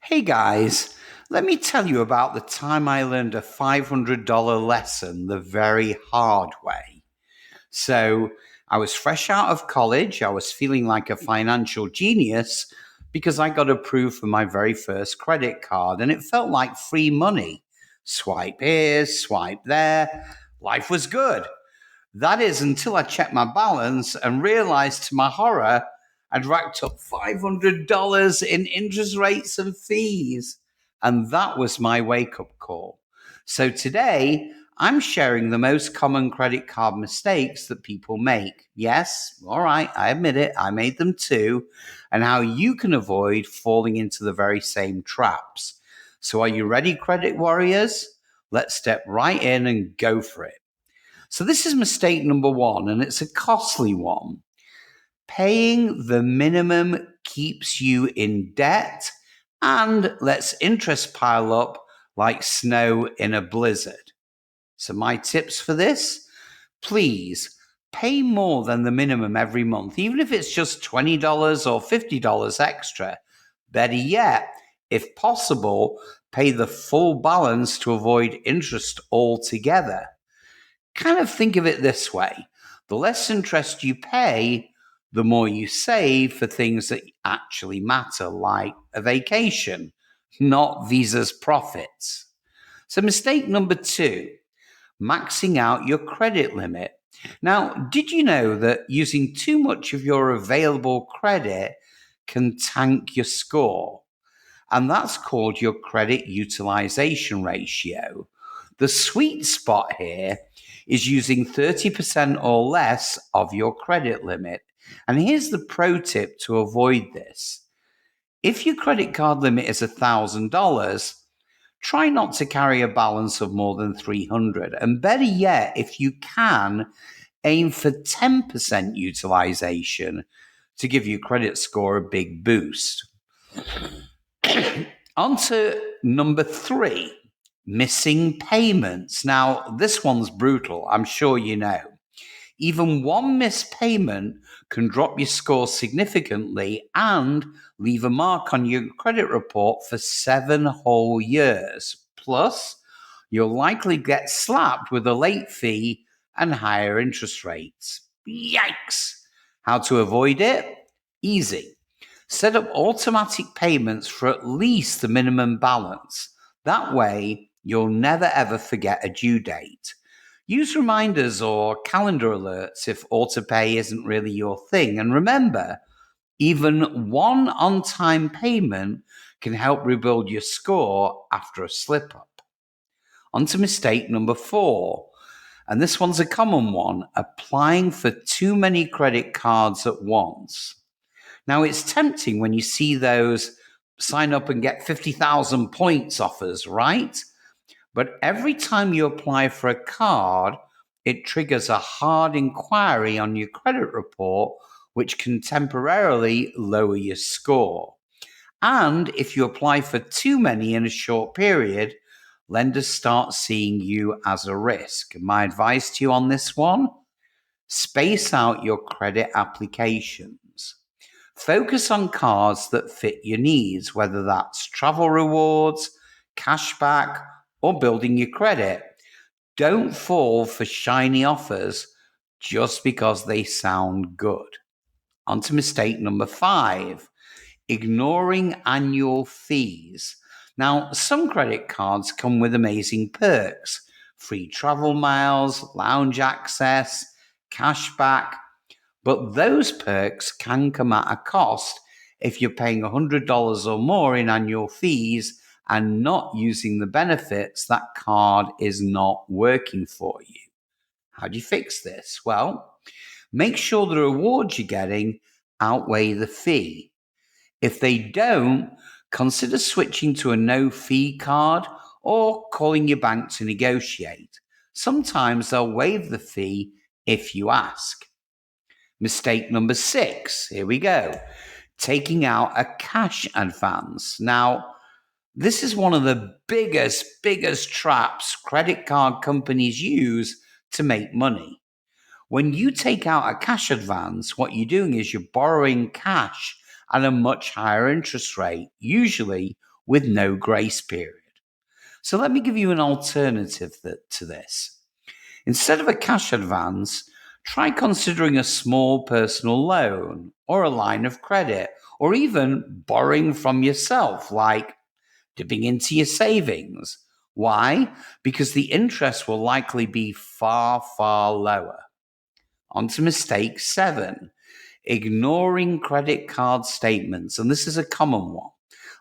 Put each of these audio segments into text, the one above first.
Hey guys, let me tell you about the time I learned a $500 lesson the very hard way. So, I was fresh out of college. I was feeling like a financial genius because I got approved for my very first credit card and it felt like free money. Swipe here, swipe there. Life was good. That is until I checked my balance and realized to my horror I'd racked up $500 in interest rates and fees. And that was my wake up call. So today, I'm sharing the most common credit card mistakes that people make. Yes, all right, I admit it, I made them too, and how you can avoid falling into the very same traps. So, are you ready, credit warriors? Let's step right in and go for it. So, this is mistake number one, and it's a costly one. Paying the minimum keeps you in debt and lets interest pile up like snow in a blizzard. So, my tips for this, please pay more than the minimum every month, even if it's just $20 or $50 extra. Better yet, if possible, pay the full balance to avoid interest altogether. Kind of think of it this way: the less interest you pay, the more you save for things that actually matter, like a vacation, not Visa's profits. So, mistake number two, maxing out your credit limit. Now, did you know that using too much of your available credit can tank your score? And that's called your credit utilization ratio. The sweet spot here is using 30% or less of your credit limit. And here's the pro tip to avoid this. If your credit card limit is $1,000, try not to carry a balance of more than 300. And better yet, if you can, aim for 10% utilization to give your credit score a big boost. On to number three, missing payments. Now, this one's brutal, I'm sure you know. Even one missed payment can drop your score significantly and leave a mark on your credit report for 7 whole years. Plus, you'll likely get slapped with a late fee and higher interest rates. Yikes! How to avoid it? Easy. Set up automatic payments for at least the minimum balance. That way, you'll never ever forget a due date. Use reminders or calendar alerts if autopay isn't really your thing. And remember, even one on time payment can help rebuild your score after a slip up. On to mistake number four. And this one's a common one, applying for too many credit cards at once. Now, it's tempting when you see those sign up and get 50,000 points offers, right? But every time you apply for a card, it triggers a hard inquiry on your credit report, which can temporarily lower your score. And if you apply for too many in a short period, lenders start seeing you as a risk. My advice to you on this one: space out your credit applications. Focus on cards that fit your needs, whether that's travel rewards, cashback, or building your credit. Don't fall for shiny offers just because they sound good. On to mistake number five, ignoring annual fees. Now, some credit cards come with amazing perks: free travel miles, lounge access, cashback. But those perks can come at a cost if you're paying $100 or more in annual fees and not using the benefits. That card is not working for you. How do you fix this? Well, make sure the rewards you're getting outweigh the fee. If they don't, consider switching to a no fee card or calling your bank to negotiate. Sometimes they'll waive the fee if you ask. Mistake number six, here we go, taking out a cash advance. Now, this is one of the biggest traps credit card companies use to make money. When you take out a cash advance, what you're doing is you're borrowing cash at a much higher interest rate, usually with no grace period. So let me give you an alternative to this. Instead of a cash advance, try considering a small personal loan or a line of credit, or even borrowing from yourself, like dipping into your savings. Why? Because the interest will likely be far, far lower. On to mistake 7, ignoring credit card statements. And this is a common one.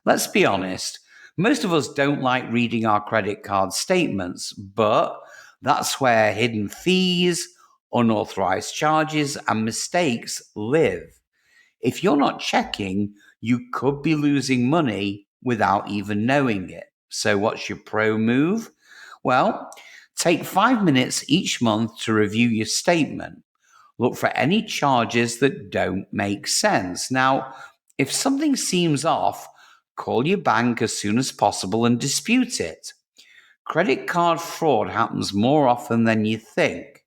Let's be honest, most of us don't like reading our credit card statements, but that's where hidden fees, unauthorized charges, and mistakes live. If you're not checking, you could be losing money without even knowing it. So, what's your pro move? Well, take 5 minutes each month to review your statement. Look for any charges that don't make sense. Now, if something seems off, call your bank as soon as possible and dispute it. Credit card fraud happens more often than you think.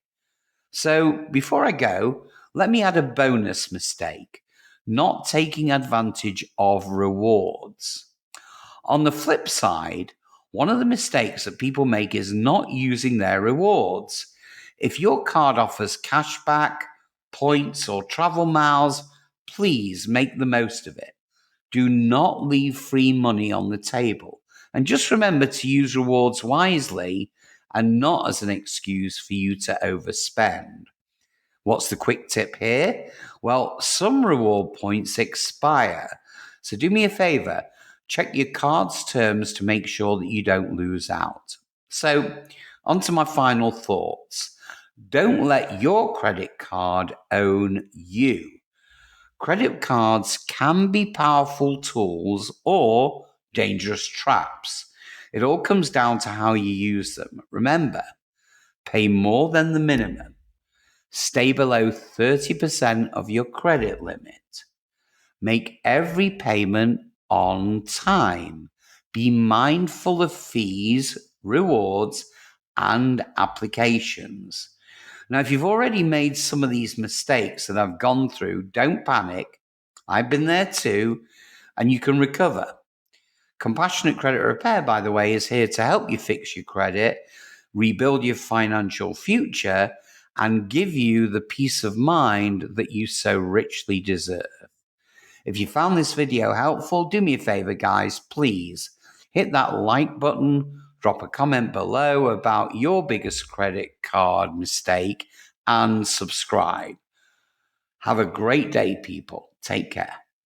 So, before I go, let me add a bonus mistake: not taking advantage of rewards. On the flip side, one of the mistakes that people make is not using their rewards. If your card offers cashback, points, or travel miles, please make the most of it. Do not leave free money on the table. And just remember to use rewards wisely and not as an excuse for you to overspend. What's the quick tip here? Well, some reward points expire. So do me a favor, check your card's terms to make sure that you don't lose out. So, on to my final thoughts. Don't let your credit card own you. Credit cards can be powerful tools or dangerous traps. It all comes down to how you use them. Remember, pay more than the minimum. Stay below 30% of your credit limit. Make every payment on time. Be mindful of fees, rewards, and applications. Now, if you've already made some of these mistakes that I've gone through, don't panic. I've been there too, and you can recover. Compassionate Credit Repair, by the way, is here to help you fix your credit, rebuild your financial future, and give you the peace of mind that you so richly deserve. If you found this video helpful, do me a favor, guys, please hit that like button, drop a comment below about your biggest credit card mistake, and subscribe. Have a great day, people. Take care.